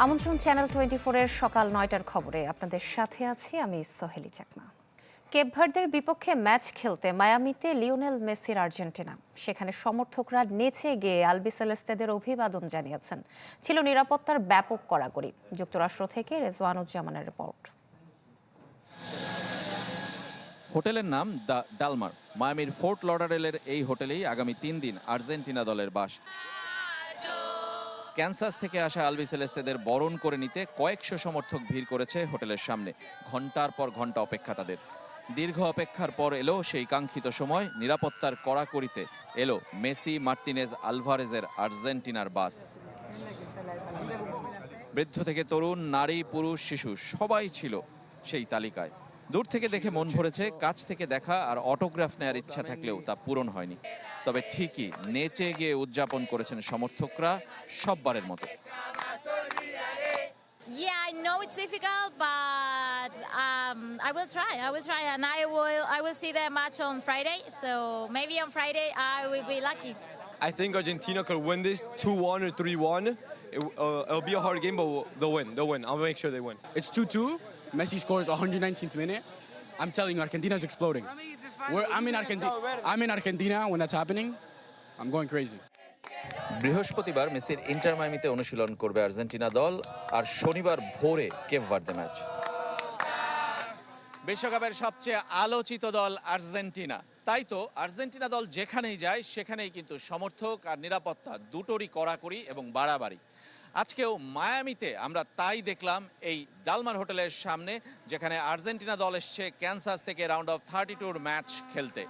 আমন্ত্রণ চ্যানেল 24 এর সকাল 9টার খবরে আপনাদের সাথে আছি আমি সোহেলি চাকমা। কেপ ভার্দের বিপক্ষে ম্যাচ খেলতে মায়ামিতে লিওনেল মেসির আর্জেন্টিনা। সেখানে সমর্থকরা নেচে গিয়ে আলবিসেলেস্তেদের অভিবাদন জানিয়েছেন। ছিল নিরাপত্তার ব্যাপক কড়াকড়ি। যুক্তরাষ্ট্র থেকে রেজওয়ানুজ্জামানের রিপোর্ট। হোটেলের নাম দ্য ডালমার। মায়ামির ফোর্ট লডারেলের এই হোটেলেই আগামী 3 দিন আর্জেন্টিনা দলের বাস। ক্যানসাস থেকে আসা আলবিসেলেস্তেদের বরণ করে নিতে কয়েকশো সমর্থক ভিড় করেছে হোটেলের সামনে। ঘন্টার পর ঘন্টা অপেক্ষা তাদের। দীর্ঘ অপেক্ষার পর এলো সেই কাঙ্ক্ষিত সময়। নিরাপত্তার কড়াকড়িতে এলো মেসি, মার্তিনেজ, আলভারেজের আর্জেন্টিনার বাস। বৃদ্ধ থেকে তরুণ, নারী, পুরুষ, শিশু সবাই ছিল সেই তালিকায়। দূর থেকে দেখে মন ভরেছে, কাছ থেকে দেখা আর অটোগ্রাফ নেয়ার ইচ্ছা থাকলেও তা পূরণ হয়নি। তবে ঠিকই নেচে গিয়ে উদযাপন করেছেন সমর্থকরা সববারের মতো। Yeah, I know it's difficult, but I will try, and I will see the match on Friday. So maybe on Friday I will be lucky. I think Argentina could win this 2-1 or 3-1. It'll be a hard game, but they'll win. They'll win. I'll make sure they win. It's 2-2. Messi scores 119th minute. I'm telling you, Argentina's exploding. I'm in Argentina when that's happening. I'm going crazy. বৃহস্পতিবার মেসির inter মায়ামিতে অনুশীলন করবে Argentina দল, আর শনিবার ভোরে Cape Verde match. বিশ্বকাপের সবচেয়ে আলোচিত দল আর্জেন্টিনা। তাই তো আর্জেন্টিনা দল যেখানেই যায় সেখানেই কিন্তু সমর্থক আর নিরাপত্তা দুটোরই কড়াকড়ি এবং বাড়াবাড়ি। আজকেও মায়ামিতে আমরা তাই দেখলাম, এই ডালমার হোটেলের সামনে, যেখানে আর্জেন্টিনা দল এসছে ক্যানসাস থেকে রাউন্ড অফ 32 ম্যাচ খেলতে।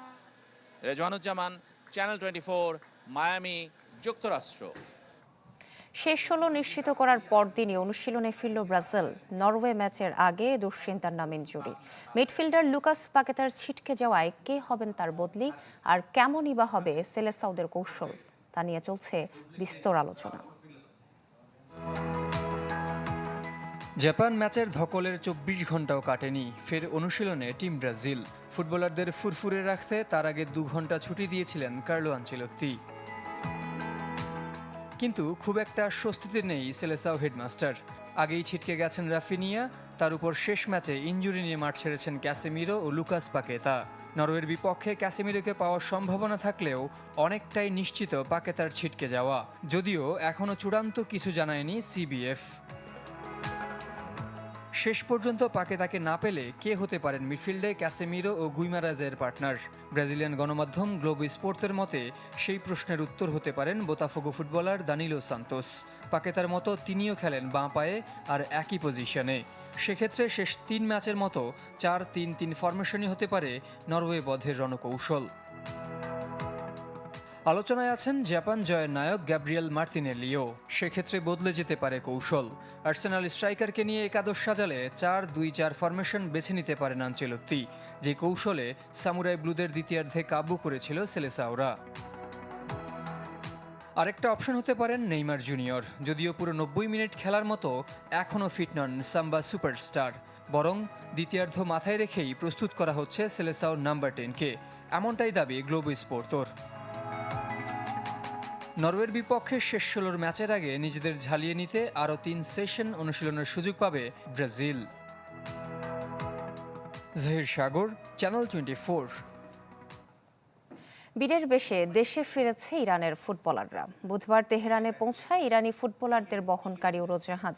রেজওয়ানুজ্জামান, চ্যানেল 24, মায়ামি, যুক্তরাষ্ট্র। শেষ 16 নিশ্চিত করার পরদিনই অনুশীলনে ফিরল ব্রাজিল। নরওয়ে ম্যাচের আগে দুশ্চিন্তার নাম ইনজুরি। মিডফিল্ডার লুকাস পাকেতার ছিটকে যাওয়ায় কে হবেন তার বদলি, আর কেমনই বা হবে সেলেসাওদের কৌশল, তা নিয়ে চলছে বিস্তর আলোচনা। জাপান ম্যাচের ধকলের 24 ঘন্টাও কাটেনি, ফের অনুশীলনে টিম ব্রাজিল। ফুটবলারদের ফুরফুরে রাখতে তার আগে 2 ঘন্টা ছুটি দিয়েছিলেন কার্লো আনচেলত্তি। কিন্তু খুব একটা স্বস্তিতে নেই সেলেসাও হেডমাস্টার। আগেই ছিটকে গেছেন রাফিনিয়া, তার উপর শেষ ম্যাচে ইনজুরি নিয়ে মাঠ ছেড়েছেন ক্যাসেমিরো ও লুকাস পাকেতা। নরওয়ের বিপক্ষে ক্যাসেমিরোকে পাওয়ার সম্ভাবনা থাকলেও অনেকটাই নিশ্চিত পাকেতার ছিটকে যাওয়া, যদিও এখনও চূড়ান্ত কিছু জানায়নি সিবিএফ। শেষ পর্যন্ত পাকেতাকে না পেলে কে হতে পারেন মিডফিল্ডে ক্যাসেমিরো ও গুইমারাজের পার্টনার? ব্রাজিলিয়ান গণমাধ্যম গ্লোবো স্পোর্তের মতে সেই প্রশ্নের উত্তর হতে পারেন বোতাফোগো ফুটবলার দানিলো সান্তোস। পাকেতার মতো তিনিও খেলেন বাঁ পায়ে আর একই পজিশনে। সেক্ষেত্রে শেষ 3 ম্যাচের মতো 4-3-3 ফরমেশনই হতে পারে নরওয়ে বধের রণকৌশল। আলোচনায় আছেন জাপান জয়ের নায়ক গ্যাব্রিয়েল মার্তিনেলিও। সেক্ষেত্রে বদলে যেতে পারে কৌশল। আর্সেনাল স্ট্রাইকারকে নিয়ে একাদশ সাজালে 4-2-4 ফরমেশন বেছে নিতে পারেন আনচেলত্তি, যে কৌশলে সামুরাই ব্লুদের দ্বিতীয়ার্ধে কাবু করেছিল সেলেসাওরা। আরেকটা অপশন হতে পারেন নেইমার জুনিয়র, যদিও পুরো 90 মিনিট খেলার মতো এখনও ফিট নন সাম্বা সুপারস্টার। বরং দ্বিতীয়ার্ধ মাথায় রেখেই প্রস্তুত করা হচ্ছে সেলেসাওর নাম্বার 10কে, এমনটাই দাবি গ্লোবো স্পোর্তর। নরওয়ের বিপক্ষে শেষ 16 ম্যাচের আগে নিজেদের ঝালিয়ে নিতে আরও 3 সেশন অনুশীলনের সুযোগ পাবে ব্রাজিল। জহির সাগর, চ্যানেল 24। বীরের বেশে দেশে ফিরেছে ইরানের ফুটবলাররা। বুধবার তেহরানে পৌঁছায় ইরানি ফুটবলারদের বহনকারী উড়োজাহাজ।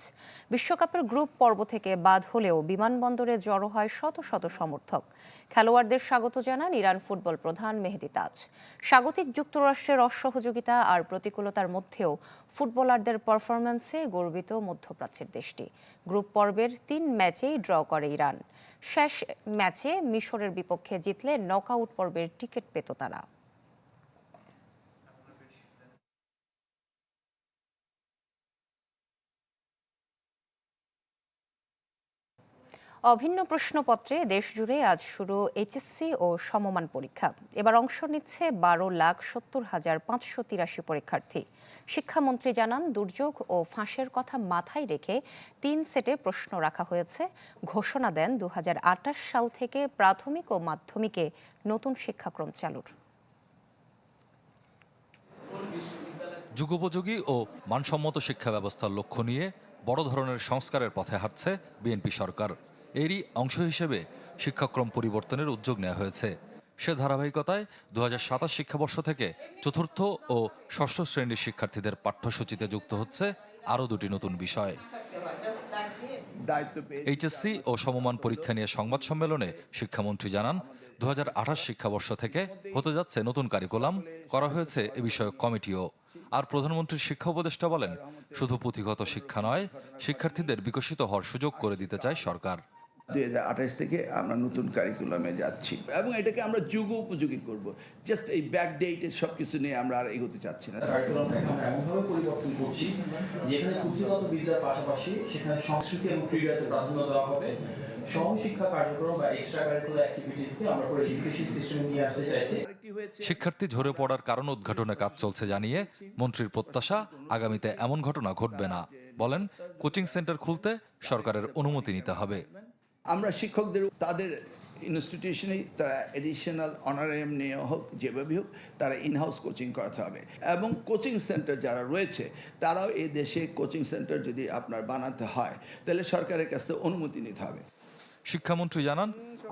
বিশ্বকাপের গ্রুপ পর্ব থেকে বাদ হলেও বিমানবন্দরে জড়ো হয় শত শত সমর্থক। খেলোয়াড়দের স্বাগত জানান ইরান ফুটবল প্রধান মেহেদি তাজ। স্বাগতিক যুক্তরাষ্ট্রের অসহযোগিতা আর প্রতিকূলতার মধ্যেও ফুটবলারদের পারফরম্যান্সে গর্বিত মধ্যপ্রাচ্যের দেশটি। গ্রুপ পর্বের 3 ম্যাচেই ড্র করে ইরান। শেষ ম্যাচে মিশরের বিপক্ষে জিতলে নকআউট পর্বের টিকিট পেত তারা। অভিন্ন প্রশ্নপত্রে দেশজুড়ে আজ শুরু এইচএসসি ও সমমান পরীক্ষা। এবার অংশ নিচ্ছে 12,70,583 পরীক্ষার্থী। শিক্ষামন্ত্রী জানান, দুর্যোগ ও ফাঁসের কথা মাথায় রেখে 3 সেটে প্রশ্ন রাখা হয়েছে। ঘোষণা দেন 2028 সাল থেকে প্রাথমিক ও মাধ্যমিকে নতুন শিক্ষাক্রম চালুর। যুগোপযোগী ও মানসম্মত শিক্ষা ব্যবস্থার লক্ষ্য নিয়ে বড় ধরনের সংস্কারের পথে হাঁটছে বিএনপি সরকার। এরই অংশ হিসেবে শিক্ষাক্রম পরিবর্তনের উদ্যোগ নেওয়া হয়েছে। সে ধারাবাহিকতায় 2027 শিক্ষাবর্ষ থেকে চতুর্থ ও ষষ্ঠ শ্রেণীর শিক্ষার্থীদের পাঠ্যসূচিতে যুক্ত হচ্ছে আরও দুটি নতুন বিষয়। এইচএসসি ও সমমান পরীক্ষা নিয়ে সংবাদ সম্মেলনে শিক্ষামন্ত্রী জানান, 2028 শিক্ষাবর্ষ থেকে হতে যাচ্ছে নতুন কারিকুলাম, করা হয়েছে এ বিষয়ক কমিটিও। আর প্রধানমন্ত্রীর শিক্ষা উপদেষ্টা বলেন, শুধু পুঁথিগত শিক্ষা নয়, শিক্ষার্থীদের বিকশিত হওয়ার সুযোগ করে দিতে চায় সরকার। 2028 থেকে আমরা নতুন কারিকুলামে যাচ্ছি এবং এটাকে আমরা যুগ উপযোগী করব। জাস্ট এই ব্যাক ডেটেড সব কিছু নিয়ে আমরা আর এগোতে চাচ্ছি না। কারিকুলামটা এখন এমনভাবে পরিবর্তন করছি যেখানে পুঁথিগত বিদ্যার পাশাপাশি সেখানে সংস্কৃতি এবং ক্রীড়াতে প্রাধান্য দেওয়া হবে। সহশিক্ষা কার্যক্রম বা এক্সট্রা কারিকুলার অ্যাক্টিভিটিসকে আমরা পুরো এডুকেশন সিস্টেমে নিয়ে আসতে চাইছি। শিক্ষার্থী ঝরে পড়ার কারণ উদ্ঘাটনে কাজ চলছে জানিয়ে মন্ত্রীর প্রত্যাশা, আগামীতে এমন ঘটনা ঘটবে না। বলেন, কোচিং সেন্টার খুলতে সরকারের অনুমতি নিতে হবে। আমরা শিক্ষকদের তাদের ইনস্টিটিউশনেই তারা এডিশনাল অনারিয়াম নিয়ে হোক, যেভাবে হোক, তারা ইনহাউস কোচিং করাতে হবে। এবং কোচিং সেন্টার যারা রয়েছে তারাও এই দেশে কোচিং সেন্টার যদি আপনার বানাতে হয় তাহলে সরকারের কাছ থেকে অনুমতি নিতে হবে। শিক্ষামন্ত্রী জানান,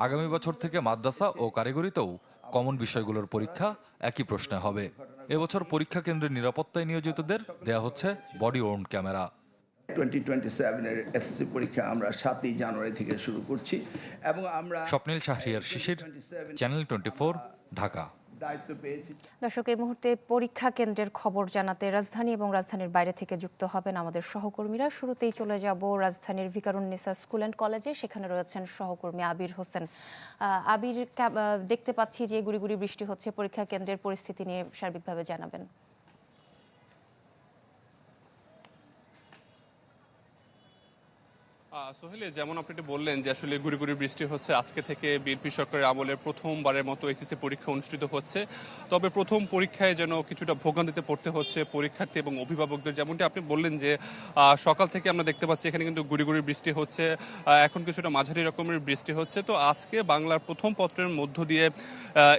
আগামী বছর থেকে মাদ্রাসা ও কারিগরিতেও কমন বিষয়গুলোর পরীক্ষা একই প্রশ্নে হবে। এবছর পরীক্ষা কেন্দ্রের নিরাপত্তায় নিয়োজিতদের দেয়া হচ্ছে বডি ওর্ন ক্যামেরা। 2027 এর এসএসসি পরীক্ষা আমরা 7ই জানুয়ারি থেকে শুরু করছি এবং আমরা স্বপ্নিল শাহরিয়ার শিশির, চ্যানেল 24, ঢাকা। দায়িত্ব পেয়েছি। দর্শক, এই মুহূর্তে পরীক্ষা কেন্দ্রের খবর জানাতে রাজধানী এবং রাজধানীর বাইরে থেকে যুক্ত হবেন আমাদের সহকর্মীরা। শুরুতেই চলে যাব রাজধানীর ভিকারুননিসা স্কুল অ্যান্ড কলেজে। সেখানে রয়েছেন সহকর্মী আবির হোসেন। আবির, দেখতে পাচ্ছি যে গুড়ি গুড়ি বৃষ্টি হচ্ছে, পরীক্ষা কেন্দ্রের পরিস্থিতি নিয়ে সার্বিকভাবে জানাবেন। সোহেল, যেমন আপনি বললেন যে আসলে গুড়ি গুড়ি বৃষ্টি হচ্ছে, আজকে থেকে বিএনপি সরকারের আমলের প্রথমবারের মতো এসএসসি পরীক্ষা অনুষ্ঠিত হচ্ছে। তবে প্রথম পরীক্ষায় যেন কিছুটা ভোগান্তিতে পড়তে হচ্ছে পরীক্ষার্থী এবং অভিভাবকদের। যেমনটি আপনি বললেন যে সকাল থেকে আমরা দেখতে পাচ্ছি এখানে কিন্তু গুড়ি গুড়ি বৃষ্টি হচ্ছে, এখন কিছুটা মাঝারি রকমের বৃষ্টি হচ্ছে। তো আজকে বাংলার প্রথম পত্রের মধ্য দিয়ে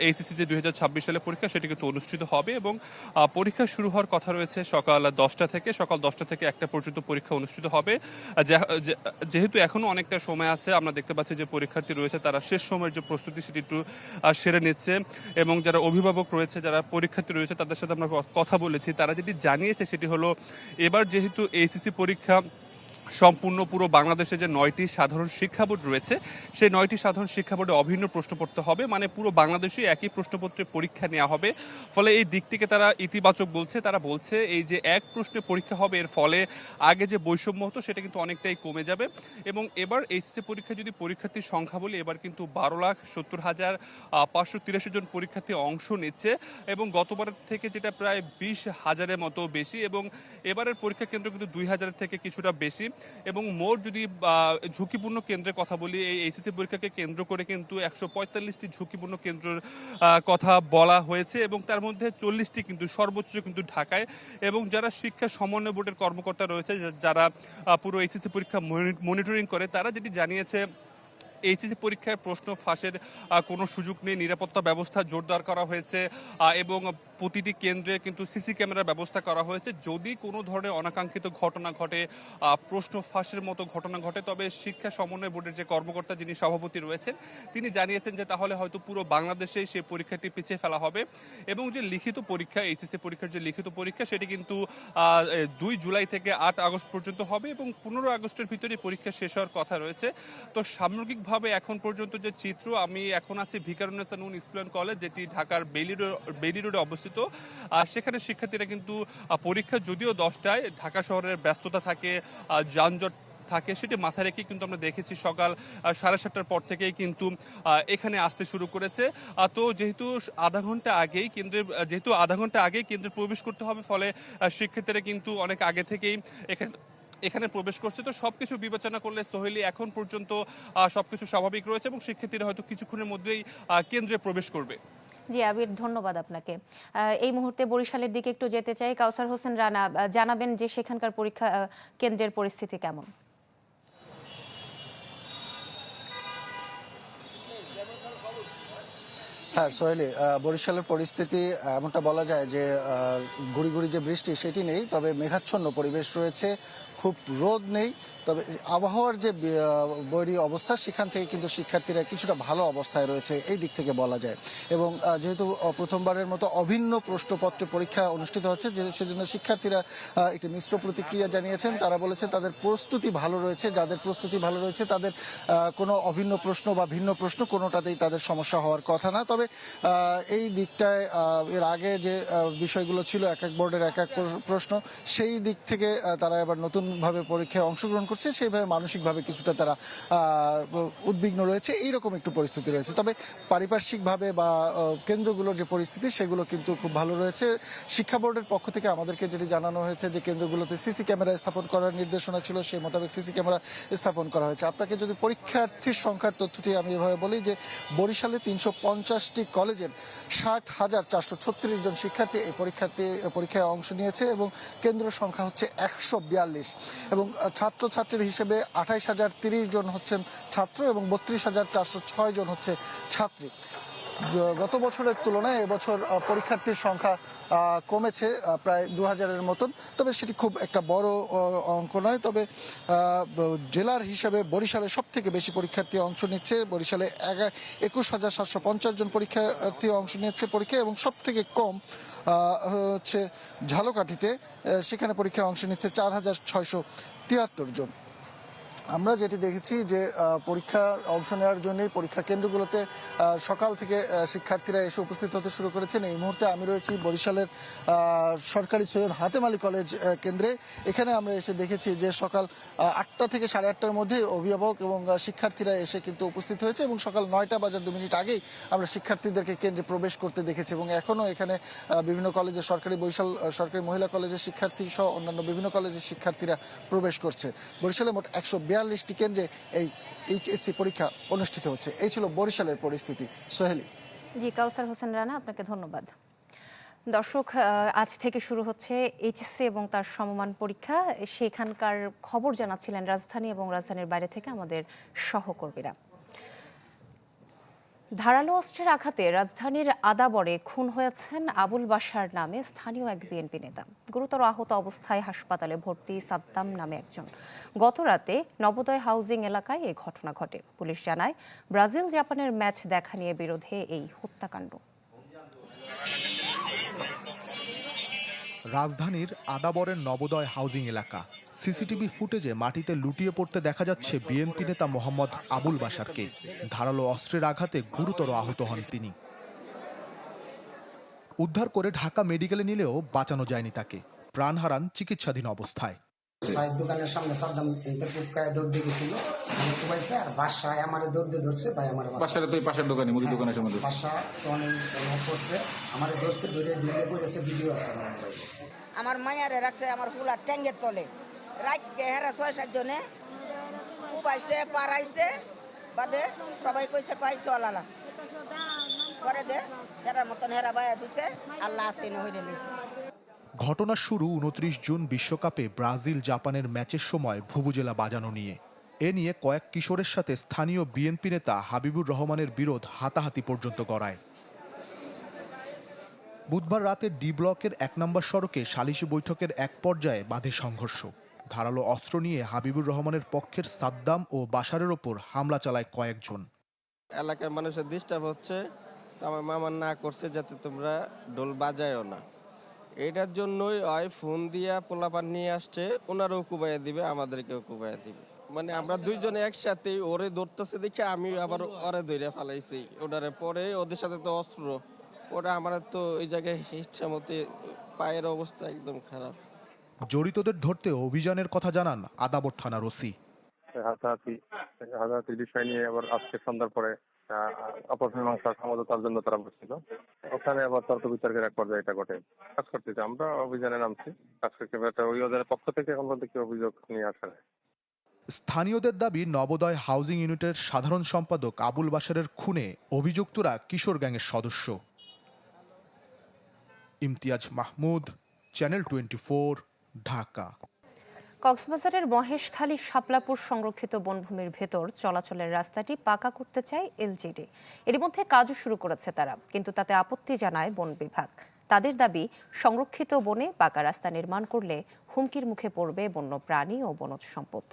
এসএসসি যে 2026 সালে পরীক্ষা সেটি কিন্তু অনুষ্ঠিত হবে এবং পরীক্ষা শুরু হওয়ার কথা রয়েছে সকাল 10টা থেকে। সকাল 10টা থেকে 1টা পর্যন্ত পরীক্ষা অনুষ্ঠিত হবে। যেহেতু এখনো অনেকটা সময় আছে, আমরা দেখতে পাচ্ছি যে পরীক্ষার্থী রয়েছে তারা শেষ সময়ের যে প্রস্তুতি সেটি একটু সেরে নিচ্ছে এবং যারা অভিভাবক রয়েছে, যারা পরীক্ষার্থী রয়েছে তাদের সাথে আমরা কথা বলেছি। তারা যেটি জানিয়েছে সেটি হলো, এবার যেহেতু এইচএসসি পরীক্ষা সম্পূর্ণ পুরো বাংলাদেশে যে 9টি সাধারণ শিক্ষা বোর্ড রয়েছে সেই 9টি সাধারণ শিক্ষা বোর্ডে অভিন্ন প্রশ্নপত্র হবে, মানে পুরো বাংলাদেশে একই প্রশ্নপত্রে পরীক্ষা নেওয়া হবে। ফলে এই দিক থেকে তারা ইতিবাচক বলছে। তারা বলছে এই যে এক প্রশ্নে পরীক্ষা হবে, এর ফলে আগে যে বৈষম্য হতো সেটা কিন্তু অনেকটাই কমে যাবে। এবং এবার এইচএসসি পরীক্ষা যদি পরীক্ষার্থীর সংখ্যা বলি, এবার কিন্তু 12,70,583 জন পরীক্ষার্থী অংশ নিচ্ছে এবং গতবারের থেকে যেটা প্রায় 20,000-এর মতো বেশি এবং এবারের পরীক্ষা কেন্দ্র কিন্তু 2,000-এর থেকে কিছুটা বেশি। এবং মোট যদি ঝুঁকিপূর্ণ কেন্দ্রের কথা বলি, এই এইচএসসি পরীক্ষাকে কেন্দ্র করে কিন্তু 145টি ঝুঁকিপূর্ণ কেন্দ্রের কথা বলা হয়েছে এবং তার মধ্যে 40টি কিন্তু সর্বোচ্চ কিন্তু ঢাকায়। এবং যারা শিক্ষা সমন্বয় বোর্ডের কর্মকর্তা রয়েছে, যারা পুরো এইচএসসি পরীক্ষা মনিটরিং করে, তারা যেটি জানিয়েছে এইচএসসি পরীক্ষায় প্রশ্ন ফাঁসের কোনো সুযোগ নেই, নিরাপত্তা ব্যবস্থা জোরদার করা হয়েছে এবং প্রতিটি কেন্দ্রে কিন্তু সিসি ক্যামেরার ব্যবস্থা করা হয়েছে। যদি কোনো ধরনের অনাকাঙ্ক্ষিত ঘটনা ঘটে, প্রশ্ন ফাঁসের মতো ঘটনা ঘটে, তবে শিক্ষা সমন্বয় বোর্ডের যে কর্মকর্তা যিনি সভাপতি রয়েছেন তিনি জানিয়েছেন যে তাহলে হয়তো পুরো বাংলাদেশেই সেই পরীক্ষাটি পিছিয়ে ফেলা হবে। এবং যে লিখিত পরীক্ষা, এইচএসসি পরীক্ষার যে লিখিত পরীক্ষা সেটি কিন্তু 2 জুলাই থেকে 8 আগস্ট পর্যন্ত হবে এবং 15 আগস্টের ভিতরে পরীক্ষা শেষ হওয়ার কথা রয়েছে। তো সামগ্রিকভাবে এখন পর্যন্ত যে চিত্র, আমি এখন আছি Viqarunnisa Noon school and college, যেটি ঢাকার বেইলি রোডে অবস্থিত। সেখানে শিক্ষার্থীরা কিন্তু পরীক্ষা যদিও 10টায়, ঢাকা শহরের ব্যস্ততা থাকে, যানজট থাকে, সেটি মাথায় রেখে কিন্তু আমরা দেখেছি সকাল 7:30টার পর থেকেই কিন্তু এখানে আসতে শুরু করেছে। তো যেহেতু আধা ঘন্টা আগেই কেন্দ্রে প্রবেশ করতে হবে, ফলে শিক্ষার্থীরা কিন্তু অনেক আগে থেকেই এখানে প্রবেশ করছে। তো সবকিছু বিবেচনা করলে সোহেলি এখন পর্যন্ত সবকিছু স্বাভাবিক রয়েছে এবং শিক্ষার্থীরা হয়তো কিছুক্ষণের মধ্যেই কেন্দ্রে প্রবেশ করবে। জি আবির, ধন্যবাদ আপনাকে। এই মুহূর্তে বরিশালের দিকে একটু যেতে চাই। কাউসার হোসেন রানা, জানাবেন যে সেখানকার পরীক্ষা কেন্দ্রের পরিস্থিতি কেমন? হ্যাঁ সোহেলি, বরিশালের পরিস্থিতি এমনটা বলা যায় যে গুড়ি গুড়ি যে বৃষ্টি সেটি নেই, তবে মেঘাচ্ছন্ন পরিবেশ রয়েছে, খুব রোদ নেই। তবে আবহাওয়ার যে বৈরী অবস্থা সেখান থেকে কিন্তু শিক্ষার্থীরা কিছুটা ভালো অবস্থায় রয়েছে এই দিক থেকে বলা যায়। এবং যেহেতু প্রথমবারের মতো অভিন্ন প্রশ্নপত্রে পরীক্ষা অনুষ্ঠিত হচ্ছে, সেজন্য শিক্ষার্থীরা একটি মিশ্র প্রতিক্রিয়া জানিয়েছেন। তারা বলেছেন তাদের প্রস্তুতি ভালো রয়েছে, যাদের প্রস্তুতি ভালো রয়েছে তাদের কোনো অভিন্ন প্রশ্ন বা ভিন্ন প্রশ্ন কোনোটাতেই তাদের সমস্যা হওয়ার কথা না। তবে এই দিকটায় এর আগে যে বিষয়গুলো ছিল এক এক বোর্ডের এক এক প্রশ্ন, সেই দিক থেকে তারা এবার নতুনভাবে পরীক্ষায় অংশগ্রহণ করছে, সেইভাবে মানসিকভাবে কিছুটা তারা উদ্বিগ্ন রয়েছে, এইরকম একটু পরিস্থিতি রয়েছে। তবে পারিপার্শ্বিকভাবে বা কেন্দ্রগুলোর যে পরিস্থিতি সেগুলো কিন্তু খুব ভালো রয়েছে। শিক্ষা বোর্ডের পক্ষ থেকে আমাদেরকে যেটি জানানো হয়েছে যে কেন্দ্রগুলোতে সিসি ক্যামেরা স্থাপন করার নির্দেশনা ছিল, সেই মোতাবেক সিসি ক্যামেরা স্থাপন করা হয়েছে। আপনাকে যদি পরীক্ষার্থীর সংখ্যার তথ্যটি আমি এভাবে বলি যে বরিশালে 350টি কলেজের 60,436 জন শিক্ষার্থী এই পরীক্ষায় অংশ নিয়েছে এবং কেন্দ্র সংখ্যা হচ্ছে 142 এবং ছাত্রছাত্রীর হিসেবে 28,030 জন হচ্ছেন ছাত্র এবং 32,406 জন হচ্ছে ছাত্রী। গত বছরের তুলনায় এবছর পরীক্ষার্থীর সংখ্যা কমেছে প্রায় 2000-এর মতন, তবে সেটি খুব একটা বড় অঙ্ক নয়। তবে জেলার হিসাবে বরিশালে সব থেকে বেশি পরীক্ষার্থী অংশ নিচ্ছে। বরিশালে 21,750 জন পরীক্ষার্থী অংশ নিচ্ছে পরীক্ষায় এবং সব থেকে কম হচ্ছে ঝালকাঠিতে, সেখানে পরীক্ষায় অংশ নিচ্ছে 4,673 জন। আমরা যেটি দেখেছি যে পরীক্ষার অংশ নেওয়ার জন্যই পরীক্ষা কেন্দ্রগুলোতে সকাল থেকে শিক্ষার্থীরা এসে উপস্থিত হতে শুরু করেছেন। এই মুহূর্তে আমি রয়েছি বরিশালের সরকারি সৈয়দ হাতেম আলী কলেজ কেন্দ্রে। এখানে আমরা এসে দেখেছি যে সকাল 8টা থেকে 8:30টার মধ্যে অভিভাবক এবং শিক্ষার্থীরা এসে কিন্তু উপস্থিত হয়েছে এবং সকাল 9টা বাজার 2 মিনিট আগেই আমরা শিক্ষার্থীদেরকে কেন্দ্রে প্রবেশ করতে দেখেছি এবং এখনও এখানে বিভিন্ন কলেজের বরিশাল সরকারি মহিলা কলেজের শিক্ষার্থী সহ অন্যান্য বিভিন্ন কলেজের শিক্ষার্থীরা প্রবেশ করছে। বরিশালে মোট 142টি কেন্দ্রে এই এইচএসসি পরীক্ষা অনুষ্ঠিত হচ্ছে। এই ছিল বরিশালের পরিস্থিতি। সোহেলি। জি, কাউসার হোসেন রানা, আপনাকে ধন্যবাদ। দর্শক, আজ থেকে শুরু হচ্ছে এইচএসসি এবং তার সমমান পরীক্ষা। সেখানকার খবর জানাচ্ছিলেন রাজধানী এবং রাজধানীর বাইরে থেকে আমাদের সহকর্মীরা। ধারালো অস্ত্রের আঘাতে রাজধানীর আদাবরে খুন হয়েছেন আবুল বাশার নামে স্থানীয় এক বিএনপি নেতা। গুরুতর আহত অবস্থায় হাসপাতালে ভর্তি সাদ্দাম নামে একজন। গতরাতে নবোদয় হাউজিং এলাকায় এই ঘটনা ঘটে। পুলিশ জানায় ব্রাজিল জাপানের ম্যাচ দেখা নিয়ে বিরোধে এই হত্যাকাণ্ড। রাজধানীর আদাবরের নবোদয় হাউজিং এলাকা। সিসিটিভি ফুটেজে মাটিতে লুটিয়ে পড়তে দেখা যাচ্ছে বিএনপি নেতা মোহাম্মদ আবুল বাশারকে। ধারালো অস্ত্রের আঘাতে গুরুতর আহত হন তিনি। উদ্ধার করে ঢাকা মেডিকেলে নিলেও বাঁচানো যায়নি তাকে, প্রাণ হারান চিকিৎসাধীন অবস্থায়। দোকানের সামনে সাদ্দাম দৌড় দিয়ে গেছিল, আর বাসায় আমার দৌড় দিয়ে ধরছে ভাই, আমার বাসায় তো পাশের দোকানে মুদি দোকানের সামনে বাসা তো অনেক করছে, আমার ধরছে ধরে ঢুকে পড়েছে, ভিডিও আছে আমার মায়ারে রাখছে আমার ফুলার ট্যাঙ্গের তলে রাখকে হেরা 6-7 জনে উবাইছে পারাইছে বাদে সবাই কইছে কয় চলালা করে দে হেরার মতন হেরা বায়া দিছে, আল্লাহ আসেন হইরে নিছে। ঘটনার শুরু 29 জুন বিশ্বকাপে ব্রাজিল জাপানের ম্যাচের সময় ভুবুজেলা বাজানো নিয়ে। এ নিয়ে কয়েক কিশোরের সাথে স্থানীয় বিএনপি নেতা হাবিবুর রহমানের বিরোধ হাতাহাতি পর্যন্ত গড়ায়। বুধবার রাতে ডি ব্লকের 1 নম্বর সড়কে সালিশি বৈঠকের এক পর্যায়ে বাধে সংঘর্ষ। ধারালো অস্ত্র নিয়ে হাবিবুর রহমানের পক্ষের সাদ্দাম ও বাশারের ওপর হামলা চালায় কয়েকজন। এলাকার মানুষের ডিস্টার্ব হচ্ছে, আমার মামা না করছে যাতে তোমরা ডোল বাজায়ও না, এটার জন্যই ওই ফোন দিয়া পোলাপান নিয়ে আসছে, ওনারও কুবাইয়া দিবে আমাদেরকেও কুবাইয়া দিবে। মানে আমরা দুইজনে একসাথে ওরে ধরতেছে দেখে আমি আবার ওরে ধরে ফেলাইছি ওটারে, পরে ওদের সাথে তো অস্ত্র, ওরা আমার তো ওই জায়গায় ইচ্ছা মতে পায়ের অবস্থা একদম খারাপ। জড়িতদের ধরতে অভিযানের কথা জানান আদাবর থানার ওসি। হাতাহাতির বিষয় নিয়ে আবার আজকে সন্ধ্যার পরে অপমীমাংসা সমঝোতার জন্য তারা বসছিল, ওখানে আবার তর্ক বিতর্কের এক পর্যায়ে এটা ঘটে। কাজ করতেছে, আমরা অভিযানে নামছি, কাজ করতে ওই ওদের পক্ষ থেকে এখন পর্যন্ত কি অভিযোগ নিয়ে আসে না। স্থানীয়দের দাবি নবোদয় হাউজিং ইউনিটের সাধারণ সম্পাদক আবুল বাশারের খুনে অভিযুক্তরা কিশোর গ্যাংয়ের সদস্য। ইমতিয়াজ মাহমুদ, চ্যানেল 24, ঢাকা। কক্সবাজারের মহেশখালী শাপলাপুর সংরক্ষিত বনভূমির ভেতর চলাচলের রাস্তাটি পাকা করতে চায় এলজিডি। এর মধ্যে কাজও শুরু করেছে তারা, কিন্তু তাতে আপত্তি জানায় বন বিভাগ। তাদের দাবি, সংরক্ষিত বনে পাকা রাস্তা নির্মাণ করলে হুমকির মুখে পড়বে বন্য প্রাণী ও বনজ সম্পদ।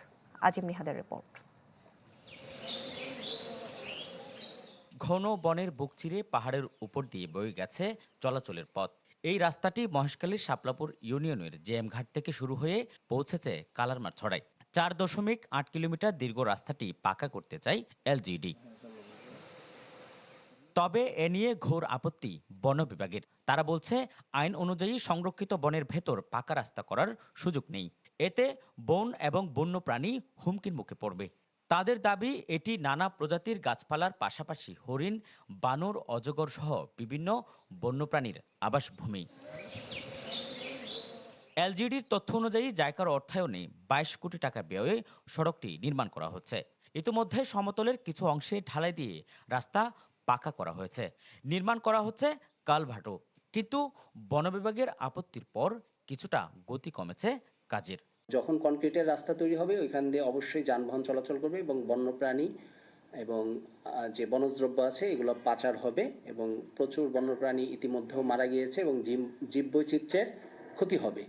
আজিম নিহাদের রিপোর্ট। ঘন বনের বুক চিরে পাহাড়ের উপর দিয়ে বয়ে গেছে চলাচলের পথ। এই রাস্তাটি মহেশখালীর শাপলাপুর ইউনিয়নের জেএম ঘাট থেকে শুরু হয়ে পৌঁছেছে কালারমার ছড়ায়। 4.8 কিলোমিটার দীর্ঘ রাস্তাটি পাকা করতে চায় এলজিডি। তবে এ নিয়ে ঘোর আপত্তি বন বিভাগের। তারা বলছে, আইন অনুযায়ী সংরক্ষিত বনের ভেতর পাকা রাস্তা করার সুযোগ নেই। এতে বন এবং বন্যপ্রাণী হুমকির মুখে পড়বে। তাদের দাবি, এটি নানা প্রজাতির গাছপালার পাশাপাশি হরিণ, বানর, অজগর সহ বিভিন্ন বন্যপ্রাণীর আবাসভূমি। এলজিডির তথ্য অনুযায়ী জায়কার অর্থায়নে 22 কোটি টাকা ব্যয়ে সড়কটি নির্মাণ করা হচ্ছে। ইতিমধ্যে সমতলের কিছু অংশে ঢালাই দিয়ে রাস্তা পাকা করা হয়েছে, নির্মাণ করা হচ্ছে কালভার্টও। কিন্তু বন বিভাগের আপত্তির পর কিছুটা গতি কমেছে কাজের। যখন কনক্রিটের রাস্তা তৈরি হবে, ওইখান দিয়ে অবশ্যই যানবাহন চলাচল করবে এবং বন্যপ্রাণী এবং যে বনজদ্রব্য আছে এগুলো পাচার হবে এবং প্রচুর বন্যপ্রাণী ইতিমধ্যেও মারা গিয়েছে এবং জীববৈচিত্র্যের ক্ষতি হবে।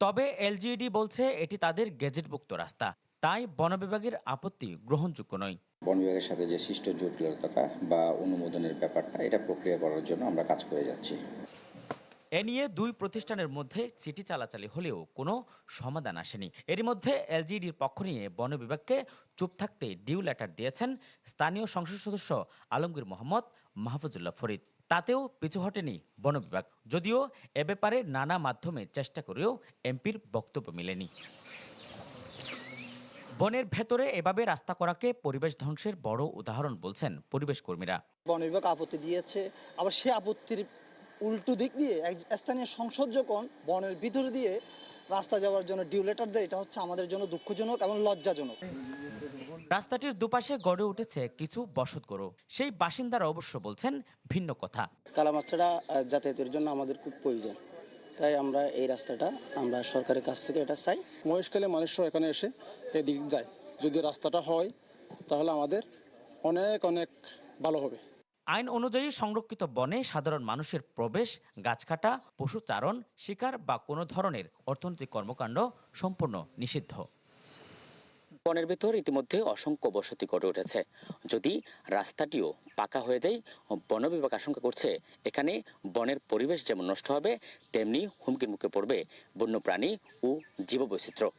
তবে এলজিইডি বলছে এটি তাদের গেজেটভুক্ত রাস্তা, তাই বন বিভাগের আপত্তি গ্রহণযোগ্য নয়। বন বিভাগের সাথে যে সৃষ্ট জটিলতাটা বা অনুমোদনের ব্যাপারটা, এটা প্রক্রিয়া করার জন্য আমরা কাজ করে যাচ্ছি। এ নিয়ে দুই প্রতিষ্ঠানের মধ্যে চিঠি চালাচালি হলেও কোনো সমাধান আসেনি। এরই মধ্যে এলজিইডির পক্ষ নিয়ে বন বিভাগকে চুপ থাকতে ডিউ লেটার দিয়েছেন স্থানীয় সংসদ সদস্য আলমগীর মোহাম্মদ মাহফুজুল্লাহ ফরিদ। তাতেও পিছু হটেনি বন বিভাগ, যদিও এ ব্যাপারে নানা মাধ্যমে চেষ্টা করেও এমপির বক্তব্য মেলেনি। বনের ভেতরে এভাবে রাস্তা করাকে পরিবেশ ধ্বংসের বড় উদাহরণ বলছেন পরিবেশ কর্মীরা। বন বিভাগ আপত্তি দিয়েছে, আবার সে আপত্তির উল্টো দিক দিয়ে স্থানীয় সংসদ যখন বনের ভিতর দিয়ে রাস্তা যাওয়ার জন্য ডিউ লেটার দেয়, এটা হচ্ছে আমাদের জন্য দুঃখজনক এবং লজ্জাজনক। রাস্তাটির দুপাশে গড়ে উঠেছে কিছু বসতগৃহ। সেই বাসিন্দারা অবশ্য বলছেন ভিন্ন কথা। কালামাছড়া যাতায়াতের জন্য আমাদের খুব প্রয়োজন, তাই আমরা এই রাস্তাটা আমরা সরকারের কাছ থেকে এটা চাই। মহেশখালী মানুষরা এখানে এসে এদিক যায়, যদি রাস্তাটা হয় তাহলে আমাদের অনেক অনেক ভালো হবে। আইন অনুযায়ী সংরক্ষিত বনে সাধারণ মানুষের প্রবেশ, গাছ কাটা, পশু চারণ, শিকার বা কোনো ধরনের অর্থনৈতিক কর্মকাণ্ড সম্পূর্ণ নিষিদ্ধ। বনের ভেতর ইতিমধ্যে অসংখ্য বসতি গড়ে উঠেছে। যদি রাস্তাটিও পাকা হয়ে যায়, বন বিভাগ আশঙ্কা করছে এখানে বনের পরিবেশ যেমন নষ্ট হবে, তেমনি হুমকির মুখে পড়বে বন্যপ্রাণী ও জীববৈচিত্র্য।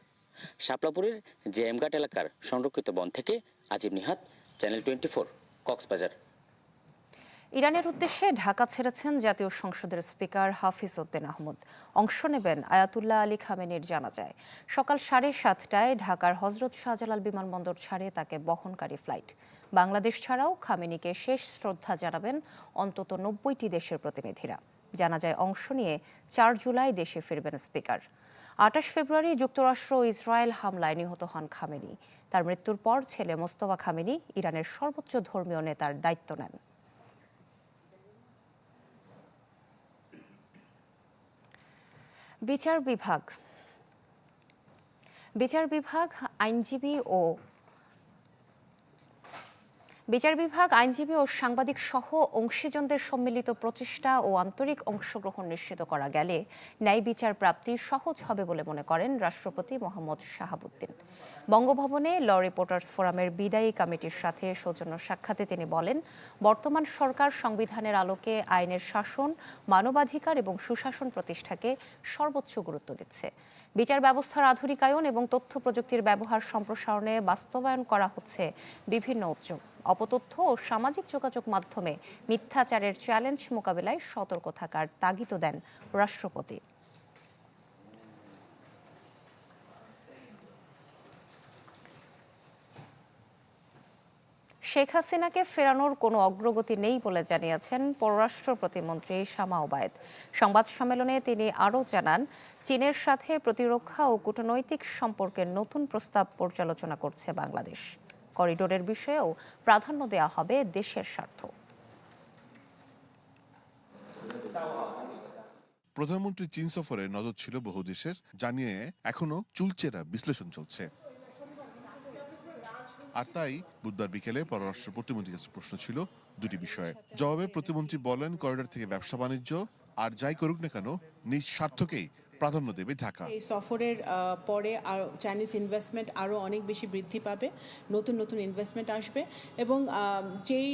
শাপলাপুরের জেএম ঘাট এলাকার সংরক্ষিত বন থেকে আজিম নিহাত, চ্যানেল 24, কক্সবাজার। ইরানের উদ্দেশ্যে ঢাকা ছেড়েছেন জাতীয় সংসদের স্পিকার হাফিজ উদ্দিন আহমদ। অংশ নেবেন আয়াতুল্লাহ আলী খামেনির জানাজায়। সকাল 7:30টায় ঢাকার হজরত শাহজালাল বিমানবন্দর ছাড়ে তাকে বহনকারী ফ্লাইট। বাংলাদেশ ছাড়াও খামেনিকে শেষ শ্রদ্ধা জানাবেন অন্তত 90টি দেশের প্রতিনিধিরা। জানাজায় অংশ নিয়ে 4 জুলাই দেশে ফিরবেন স্পিকার। 28 ফেব্রুয়ারি যুক্তরাষ্ট্র ও ইসরায়েল হামলায় নিহত হন খামেনি। তার মৃত্যুর পর ছেলে মোস্তফা খামেনি ইরানের সর্বোচ্চ ধর্মীয় নেতার দায়িত্ব নেন। বিচার বিভাগ আইনজীবী ও সাংবাদিক সহ অংশীজনদের সম্মিলিত প্রচেষ্টা ও আন্তরিক অংশগ্রহণ নিশ্চিত করা গেলে ন্যায় বিচার প্রাপ্তি সহজ হবে বলে মনে করেন রাষ্ট্রপতি মোহাম্মদ শাহাবুদ্দিন। বঙ্গভবনে ল রিপোর্টার্স ফোরামের বিদায়ী কমিটির সাথে সৌজন্য সাক্ষাতে তিনি বলেন, বর্তমান সরকার সংবিধানের আলোকে আইনের শাসন, মানবাধিকার এবং সুশাসন প্রতিষ্ঠাকে সর্বোচ্চ গুরুত্ব দিচ্ছে। বিচার ব্যবস্থার আধুনিকায়ন এবং তথ্য প্রযুক্তির ব্যবহার সম্প্রসারণে বাস্তবায়ন করা হচ্ছে বিভিন্ন উদ্যোগ। অপতথ্য ও সামাজিক যোগাযোগ মাধ্যমে মিথ্যাচারের চ্যালেঞ্জ মোকাবিলায় সতর্ক থাকার তাগিদ দেন রাষ্ট্রপতি। শেখ হাসিনাকে ফেরানোর কোনো অগ্রগতি নেই বলে জানিয়েছেন পররাষ্ট্র প্রতিমন্ত্রী শামা ওবায়েদ। সংবাদ সম্মেলনে তিনি আরও জানান, চীনের সাথে প্রতিরক্ষা ও কূটনৈতিক সম্পর্কের নতুন প্রস্তাব পর্যালোচনা করছে বাংলাদেশ। করিডোরের বিষয়েও প্রাধান্য দেওয়া হবে দেশের স্বার্থ। প্রধানমন্ত্রী চীন সফরে নজর ছিল বহু দেশের, জানিয়ে এখনো চুলচেরা বিশ্লেষণ চলছে। আর তাই বুধবার বিকেলে পররাষ্ট্র প্রতিমন্ত্রীর কাছে প্রশ্ন ছিল দুটি বিষয়ে। জবাবে প্রতিমন্ত্রী বলেন, করিডর থেকে ব্যবসা বাণিজ্য আর যাই করুক না কেন নিজ স্বার্থকেই প্রাধান্য দেবে ঢাকা। এই সফরের পরে আর চাইনিজ ইনভেস্টমেন্ট আরও অনেক বেশি বৃদ্ধি পাবে, নতুন নতুন ইনভেস্টমেন্ট আসবে এবং যেই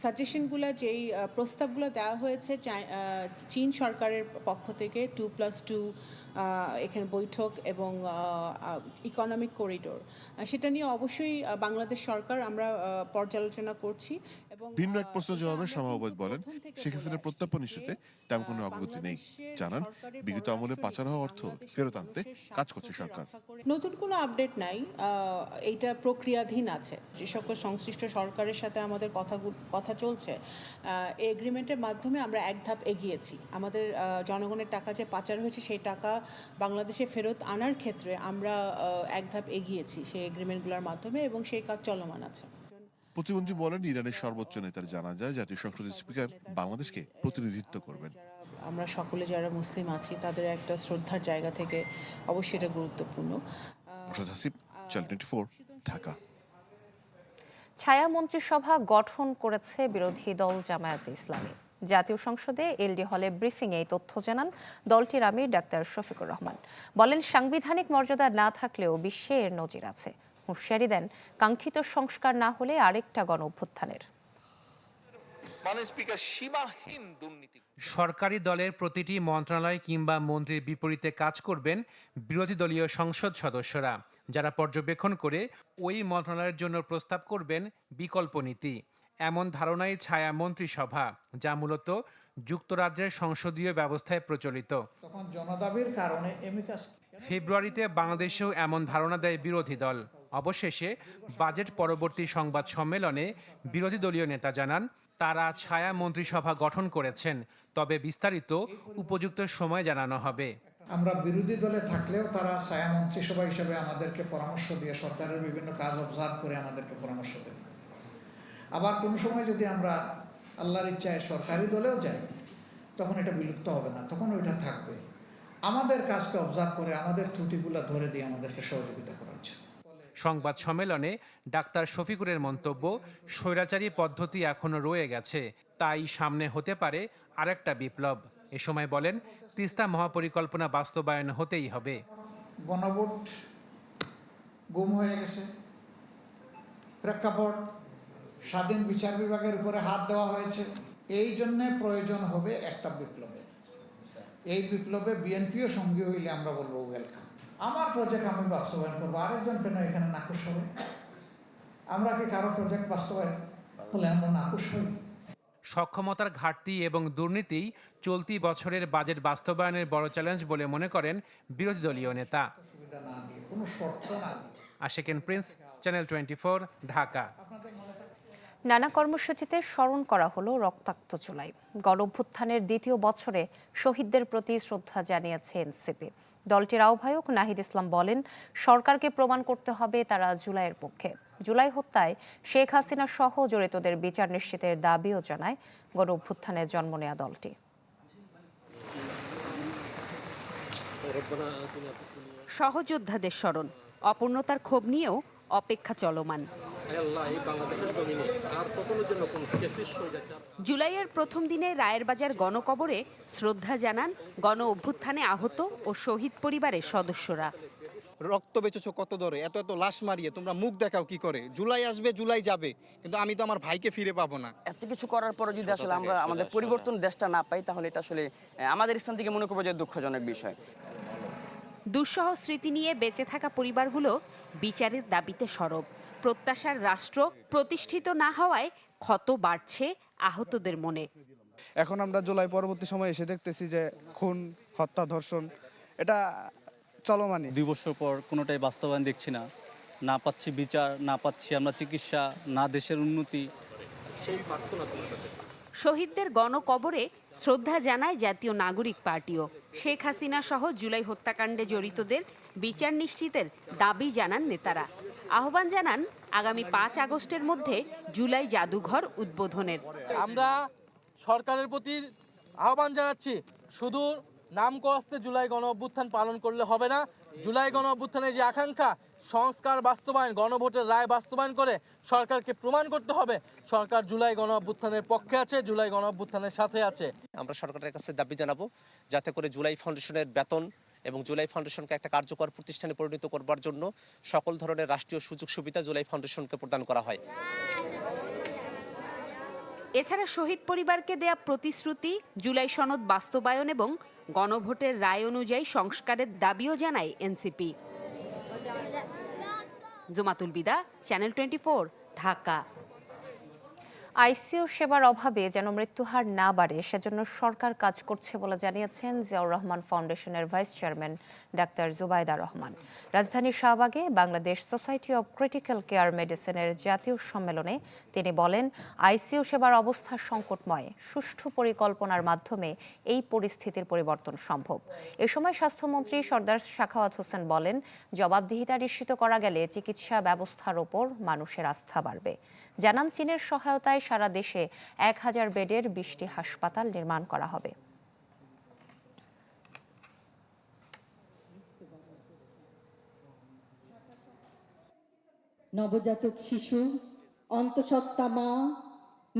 সাজেশনগুলো, যেই প্রস্তাবগুলো দেওয়া হয়েছে চীন সরকারের পক্ষ থেকে 2+2 এখানে বৈঠক এবং ইকোনমিক করিডোর, সেটা নিয়ে অবশ্যই বাংলাদেশ সরকার আমরা পর্যালোচনা করছি। ভিন্ন এক প্রশ্ন জবাবে সমাহবত বলেন, শেখ হাসিনার প্রত্যর্পণ ইস্যুতে তেমন কোনো অগ্রগতি নেই। জানান, বিগত আমলে পাচার হওয়া অর্থ ফেরত আনতে কাজ করছে সরকার। নতুন কোনো আপডেট নাই, এইটা প্রক্রিয়াধীন আছে। যে সকল সংশ্লিষ্ট সরকারের সাথে আমাদের কথা চলছে, এই এগ্রিমেন্টের মাধ্যমে আমরা এক ধাপ এগিয়েছি। আমাদের জনগণের টাকা যে পাচার হয়েছে সেই টাকা বাংলাদেশে ফেরত আনার ক্ষেত্রে আমরা এক ধাপ এগিয়েছি সেই এগ্রিমেন্টগুলোর মাধ্যমে এবং সেই কাজ চলমান আছে। প্রতিমন্ত্রী বলেন, ইরানের সর্বোচ্চ নেতার জানাজায় জাতীয় সংসদের স্পিকার বাংলাদেশকে প্রতিনিধিত্ব করবেন। আমরা সকলে যারা মুসলিম আছি তাদের একটা শ্রদ্ধার জায়গা থেকে অবশ্যই এটা গুরুত্বপূর্ণ। চ্যানেল 24, ঢাকা। ছায়া মন্ত্রিসভা গঠন করেছে বিরোধী দল জামায়াতে ইসলামী। জাতীয় সংসদে এলডি হলে ব্রিফিংয়ে এই তথ্য জানান দলটির আমির ডাক্তার শফিকুর রহমান। বলেন, সাংবিধানিক মর্যাদা না থাকলেও বিশ্বে এর নজির আছে। হুঁশিয়ারি দেন, কাঙ্ক্ষিত সংস্কার না হলে আরেকটা গণ অভ্যুত্থানের। সরকারি দলের প্রতিটি মন্ত্রণালয় কিংবা মন্ত্রীর বিপরীতে কাজ করবেন বিরোধী দলীয় সংসদ সদস্যরা, যারা পর্যবেক্ষণ করে ওই মন্ত্রণালয়ের জন্য প্রস্তাব করবেন বিকল্প নীতি। এমন ধারণাই ছায়া মন্ত্রিসভা, যা মূলত যুক্তরাজ্যের সংসদীয় ব্যবস্থায় প্রচলিত। ফেব্রুয়ারিতে বাংলাদেশেও এমন ধারণা দেয় বিরোধী দল। অবশেষে বাজেট পরবর্তী সংবাদ সম্মেলনে বিরোধী দলীয় নেতা জানান, তারা ছায়া মন্ত্রিসভা গঠন করেছেন, তবে বিস্তারিত উপযুক্ত সময় জানানো হবে। আমরা বিরোধী দলে থাকলেও তারা ছায়া মন্ত্রিসভা হিসেবে আমাদেরকে পরামর্শ দিয়ে সরকারের বিভিন্ন কাজ অবজার্ভ করে আমাদেরকে পরামর্শ দেন। আবার কোনো সময় যদি আমরা আল্লাহর ইচ্ছায় সরকারি দলেও যাই, তখন এটা বিলুপ্ত হবে না, তখন ওইটা থাকবে। আমাদের কাজকে অবজার্ভ করে আমাদের ত্রুটিগুলো ধরে দিয়ে আমাদেরকে সহযোগিতা করা হচ্ছে। সংবাদ সম্মেলনে ডাক্তার শফিকুরের মন্তব্য, স্বৈরাচারী পদ্ধতি এখনো রয়ে গেছে, তাই সামনে হতে পারে আরেকটা বিপ্লব। এ সময় বলেন, তিস্তা মহাপরিকল্পনা বাস্তবায়ন হতেই হবে। গণভোট গুম হয়ে গেছে, প্রেক্ষাপট স্বাধীন বিচার বিভাগের উপরে হাত দেওয়া হয়েছে। এই জন্যে প্রয়োজন হবে একটা বিপ্লবের। এই বিপ্লবে বিএনপিও সঙ্গী হইলে আমরা বলবো ওয়েলকাম। আমার প্রজেক্ট আমি বাস্তবায়ন করবো, আরেকজন কেন এখানে নাকুশ হবে? আমরা কি কারো প্রজেক্ট বাস্তবায়ন হলে আমরা নাকুশ হই? সক্ষমতার ঘাটতি এবং দুর্নীতি চলতি বছরের বাজেট বাস্তবায়নের বড় চ্যালেঞ্জ বলে মনে করেন বিরোধী দলীয় নেতা। আশিকেন প্রিন্স, চ্যানেল 24, ঢাকা। নানা কর্মসূচিতে স্মরণ করা হলো রক্তাক্ত জুলাই। গণঅভ্যুত্থানের দ্বিতীয় বছরে শহীদদের প্রতি শ্রদ্ধা জানিয়েছে এনসিপি। দলটির আহ্বায়ক নাহিদ ইসলাম বলেন, সরকারকে প্রমাণ করতে হবে তারা জুলাইয়ের পক্ষে। জুলাই হত্যায় শেখ হাসিনা সহ জড়িতদের বিচার নিশ্চিতের দাবিও জানায় গণঅভ্যুত্থানের জন্ম নেয়া দলটি। সহযোদ্ধাদের স্মরণ, অপূর্ণতার ক্ষোভ নিয়েও অপেক্ষা চলমান। জুলাইয়ের প্রথম দিনে রায়েরবাজার গণকবরে শ্রদ্ধা জানান গণ অভ্যুত্থানে আহত ও শহীদ পরিবারের সদস্যরা। রক্ত বেঁচেছো কত দরে, এত এত লাশ মারিয়ে তোমরা মুখ দেখাও কি করে? জুলাই আসবে, জুলাই যাবে, কিন্তু আমি তো আমার ভাইকে ফিরে পাবো না। এত কিছু করার পরে যদি আসলে আমরা আমাদের পরিবর্তন দেশটা না পাই, তাহলে এটা আসলে আমাদের স্থান থেকে মনে করবো যে দুঃখজনক বিষয়। দুঃসহ স্মৃতি নিয়ে বেঁচে থাকা পরিবারগুলো বিচারের দাবিতে সরব। প্রত্যাশার রাষ্ট্র প্রতিষ্ঠিত না হওয়ায় ক্ষত বাড়ছে আহতদের মনে। এখন আমরা জুলাই পরবর্তী সময় এসে দেখতেছি যে খুন, হত্যা, ধর্ষণ এটা চলমানই। 2 বছর পর কোনোটাই বাস্তবায়ন দেখছি না, না পাচ্ছি বিচার, না পাচ্ছি আমরা চিকিৎসা, না দেশের উন্নতি। শহীদদের গণকবরে শ্রদ্ধা জানায় জাতীয় নাগরিক পার্টিও। শেখ হাসিনা সহ জুলাই হত্যাকাণ্ডে জড়িতদের বিচার নিশ্চিতের দাবি জানান নেতারা। আহ্বান জানান আগামী 5 আগস্টের মধ্যে জুলাই জাদুঘর উদ্বোধনের। আমরা সরকারের প্রতি আহ্বান জানাচ্ছি, শুধু নাম কস্তে জুলাই গণ অভ্যুত্থান পালন করলে হবে না। জুলাই গণ অভ্যুত্থানের যে আকাঙ্ক্ষা, সংস্কার বাস্তবায়ন, গণভোটের রায় বাস্তবায়ন করে সরকারকে প্রমাণ করতে হবে সরকার জুলাই গণ অভ্যুত্থানের পক্ষে আছে, জুলাই গণ অভ্যুত্থানের সাথে আছে। আমরা সরকারের কাছে দাবি জানাবো যাতে করে জুলাই ফাউন্ডেশনের বেতন এবং জুলাই ফাউন্ডেশনকে একটা কার্যকর প্রতিষ্ঠানে পরিণত করবার জন্য সকল ধরনের রাষ্ট্রীয় সুযোগ সুবিধা জুলাই ফাউন্ডেশনকে প্রদান করা হয়। এছাড়া শহীদ পরিবারকে দেয়া প্রতিশ্রুতি, জুলাই সনদ বাস্তবায়ন এবং গণভোটের রায় অনুযায়ী সংস্কারের দাবিও জানায় NCP. Jumatul Bida, channel 24, Dhaka. ICU সেবার অভাবে যেন মৃত্যুহার না বাড়ে সেজন্য সরকার কাজ করছে বলে জানিয়েছেন জিয়াউর রহমান ফাউন্ডেশনের vice chairman doctor Zubaida Rahman. রাজধানীর শাহবাগে Bangladesh society of critical care মেডিসিনের জাতীয় সম্মেলনে তিনি বলেন, আইসিইউ সেবার অবস্থা সংকটময়। সুষ্ঠু পরিকল্পনার মাধ্যমে এই পরিস্থিতির পরিবর্তন সম্ভব। এ সময় স্বাস্থ্যমন্ত্রী সরদার সাখাওয়াত হোসেন বলেন, জবাবদিহিতা নিশ্চিত করা গেলে চিকিৎসা ব্যবস্থার ওপর মানুষের আস্থা বাড়বে। জানান, চীনের সহায়তায় সারা দেশে 1000 বেডের 20টি হাসপাতাল নির্মাণ করা হবে। নবজাতক শিশু, অন্তঃসত্ত্বা মা,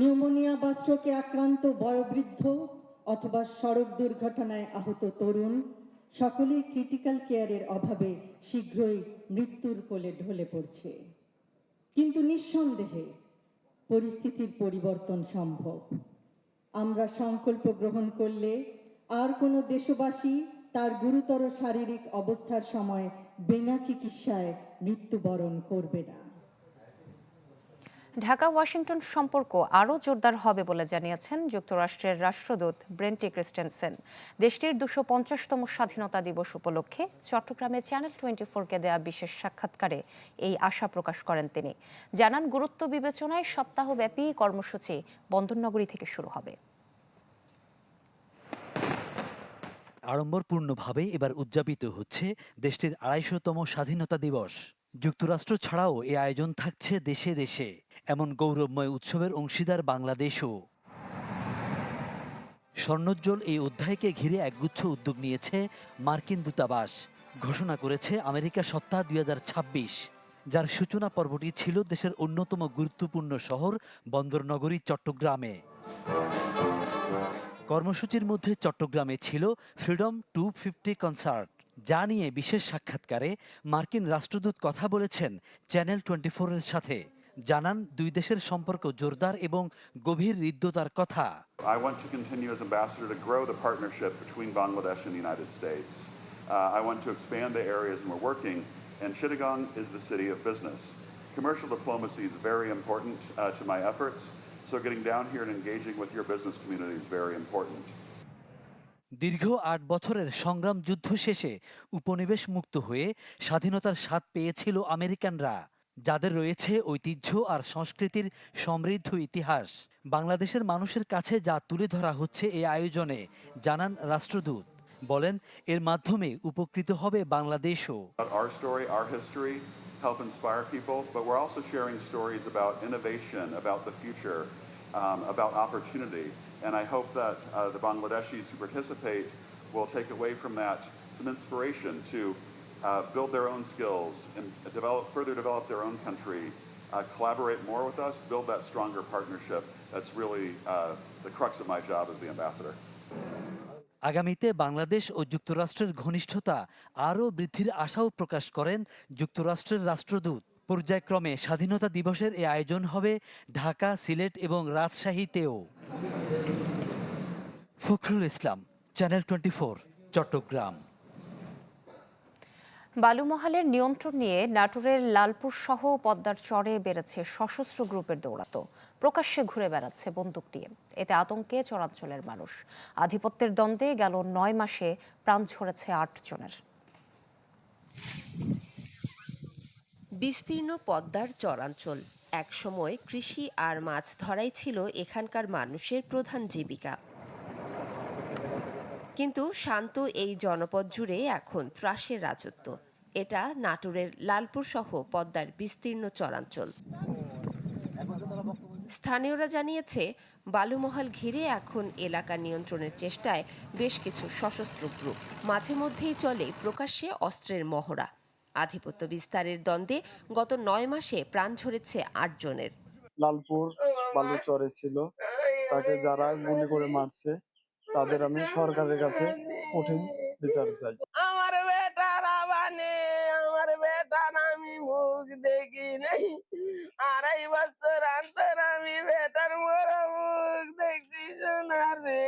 নিউমোনিয়া বা স্ট্রোকে আক্রান্ত বয়োবৃদ্ধ অথবা সড়ক দুর্ঘটনায় আহত তরুণ সকলেই ক্রিটিক্যাল কেয়ারের অভাবে শীঘ্রই মৃত্যুর কোলে ঢলে পড়ছে। কিন্তু নিঃসন্দেহে পরিস্থিতির পরিবর্তন সম্ভব। আমরা সংকল্প গ্রহণ করলে আর কোনো দেশবাসী তার গুরুতর শারীরিক অবস্থার সময় বিনা চিকিৎসায় মৃত্যুবরণ করবে না। ঢাকা ওয়াশিংটন সম্পর্ক আরও জোরদার হবে বলে জানিয়েছেন যুক্তরাষ্ট্রের রাষ্ট্রদূত ব্রেন্টি ক্রিস্টেনসেন। দেশটির 250তম স্বাধীনতা দিবস উপলক্ষে চট্টগ্রামে চ্যানেল 24-কে দেয়া বিশেষ সাক্ষাৎকারে এই আশা প্রকাশ করেন তিনি। জানান, গুরুত্ব বিবেচনায় সপ্তাহব্যাপী কর্মসূচি বন্দরনগরী থেকে শুরু হবে। আড়ম্বরপূর্ণভাবে এবার উদযাপিত হচ্ছে দেশটির 250তম স্বাধীনতা দিবস। যুক্তরাষ্ট্র ছাড়াও এই আয়োজন থাকছে দেশে দেশে। এমন গৌরবময় উৎসবের অংশীদার বাংলাদেশও। স্বর্ণোজ্জ্বল এই অধ্যায়কে ঘিরে একগুচ্ছ উদ্যোগ নিয়েছে মার্কিন দূতাবাস। ঘোষণা করেছে আমেরিকা সপ্তাহ 2026, যার সূচনা পর্বটি ছিল দেশের অন্যতম গুরুত্বপূর্ণ শহর বন্দরনগরী চট্টগ্রামে। কর্মসূচির মধ্যে চট্টগ্রামে ছিল ফ্রিডম 250 কনসার্ট, যা নিয়ে বিশেষ সাক্ষাৎকারে মার্কিন রাষ্ট্রদূত কথা বলেছেন চ্যানেল 24-এর সাথে। জানান, দুই দেশের সম্পর্ক জোরদার এবং গভীর হৃদ্যতার কথা। I want to continue as ambassador to grow the partnership between Bangladesh and the United States. I want to expand the areas and we're working, and Chittagong is the city of business. Commercial diplomacy is very important to my efforts, so getting down here and engaging with your business community is very important. দীর্ঘ 8 বছরের সংগ্রাম যুদ্ধ শেষে উপনিবেশ মুক্ত হয়ে স্বাধীনতার স্বাদ পেয়েছিল আমেরিকানরা, যাদের রয়েছে ঐতিহ্য আর সংস্কৃতির সমৃদ্ধ ইতিহাস। বাংলাদেশের মানুষের কাছে যা তুলে ধরা হচ্ছে এই আয়োজনে, জানান রাষ্ট্রদূত। বলেন, এর মাধ্যমে উপকৃত হবে বাংলাদেশও। Our story, our history help inspire people, but we're also sharing stories about innovation, about the future, about opportunity. And I hope that the Bangladeshis who participate will take away from that some inspiration to build their own skills and further develop their own country, collaborate more with us, build that stronger partnership. That's really the crux of my job as the ambassador. আগামীতে বাংলাদেশ ও যুক্তরাষ্ট্রের ঘনিষ্ঠতা আরও বৃদ্ধির আশাও প্রকাশ করেন যুক্তরাষ্ট্রের রাষ্ট্রদূত। পর্যায়ক্রমে স্বাধীনতা দিবসের এই আয়োজন হবে ঢাকা, সিলেট এবং রাজশাহীতেও। ফখরুল ইসলাম, চ্যানেল 24, চট্টগ্রাম। বালুমহালের নিয়ন্ত্রণ নিয়ে নাটোরের লালপুর সহ পদ্মার চরে বেড়েছে সশস্ত্র গ্রুপের দৌরাত্ম্য। প্রকাশ্যে ঘুরে বেড়াচ্ছে বন্দুক নিয়ে। এতে আতঙ্কে চরাঞ্চলের মানুষ। আধিপত্যের দ্বন্দ্বে গেল 9 মাসে প্রাণ ঝরেছে 8 জনের। বিস্তীর্ণ পদ্মার চরাঞ্চল একসময় কৃষি আর মাছ ধরাই ছিল এখানকার মানুষের প্রধান জীবিকা। কিন্তু শান্ত এই জনপদ জুড়ে এখন ত্রাসের রাজত্ব। এটা নাটোরের লালপুর সহ পদ্মার বিস্তীর্ণ চরাঞ্চল। স্থানীয়রা জানিয়েছে, বালুমহাল ঘিরে এখন এলাকা নিয়ন্ত্রণের চেষ্টায় বেশ কিছু সশস্ত্র গ্রুপ। মাঝে মধ্যেই চলে প্রকাশ্যে অস্ত্রের মহড়া। আধিপত্য বিস্তারের দ্বন্দ্বে গত 9 মাসে প্রাণ ঝরেছে 8 জনের। লালপুর বালুচরে ছিল, তাকে যারা গুলি করে মারছে তাদের আমি সরকারের কাছে কঠিন বিচার চাই। আমার বেটার আমার বেটার আমি মুখ দেখি নাই, 2.5 বছর অন্তর আমি বেটার মরা মুখ দেখছি সোনা রে।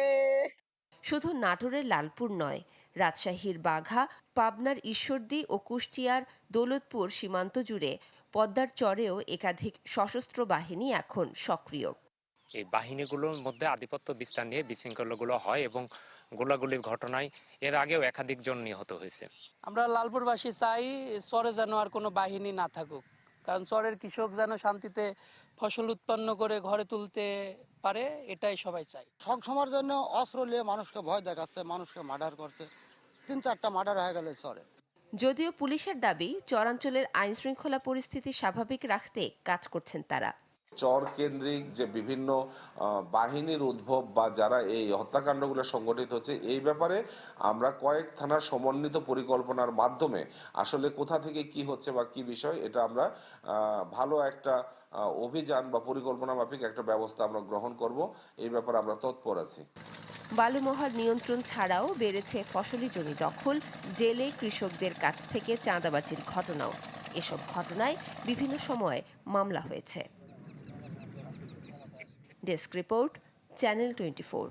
শুধু নাটোরের লালপুর নয়, রাজশাহীর বাঘা, পাবনার ঈশ্বরদী ও কুষ্টিয়ার দৌলতপুর সীমান্ত জুড়ে পদ্মার চরেও একাধিক সশস্ত্র বাহিনী এখন সক্রিয়। এই বাহিনীগুলোর মধ্যে আধিপত্য বিস্তার নিয়ে বিশৃঙ্খলাগুলো হয় এবং গোলাগুলির ঘটনায় এর আগেও একাধিক জন নিহত হয়েছে। আমরা লালপুরবাসী চাই চরে যেন আর কোনো বাহিনী না থাকুক, কারণ চরের কৃষক যেন শান্তিতে ফসল উৎপন্ন করে ঘরে তুলতে পারে, এটাই সবাই চাই। সবসময়ের জন্য অস্ত্র নিয়ে মানুষকে ভয় দেখাচ্ছে, মানুষকে মার্ডার করছে, 3-4টা মার্ডার হয়ে গেল চরে। যদিও পুলিশের দাবি চরাঞ্চলের আইন শৃঙ্খলা পরিস্থিতি স্বাভাবিক রাখতে কাজ করছেন তারা। চর কেন্দ্রিক যে বিভিন্ন বাহিনীর উদ্ভব বা যারা এই হত্যাকাণ্ডগুলো সংগঠিত হচ্ছে, এই ব্যাপারে আমরা কয়েক থানার সমন্বিত পরিকল্পনার মাধ্যমে আসলে কোথা থেকে কি হচ্ছে বা কি বিষয়, এটা আমরা ভালো একটা অভিযান বা পরিকল্পনা মাফিক একটা ব্যবস্থা আমরা গ্রহণ করব। এই ব্যাপারে আমরা তৎপর আছি। বালুমহাল নিয়ন্ত্রণ ছাড়াও বেড়েছে ফসলি জমি দখল, জেলে কৃষকদের কাছ থেকে চাঁদাবাজির ঘটনাও। এসব ঘটনায় বিভিন্ন সময়ে মামলা হয়েছে। Desk report, channel 24।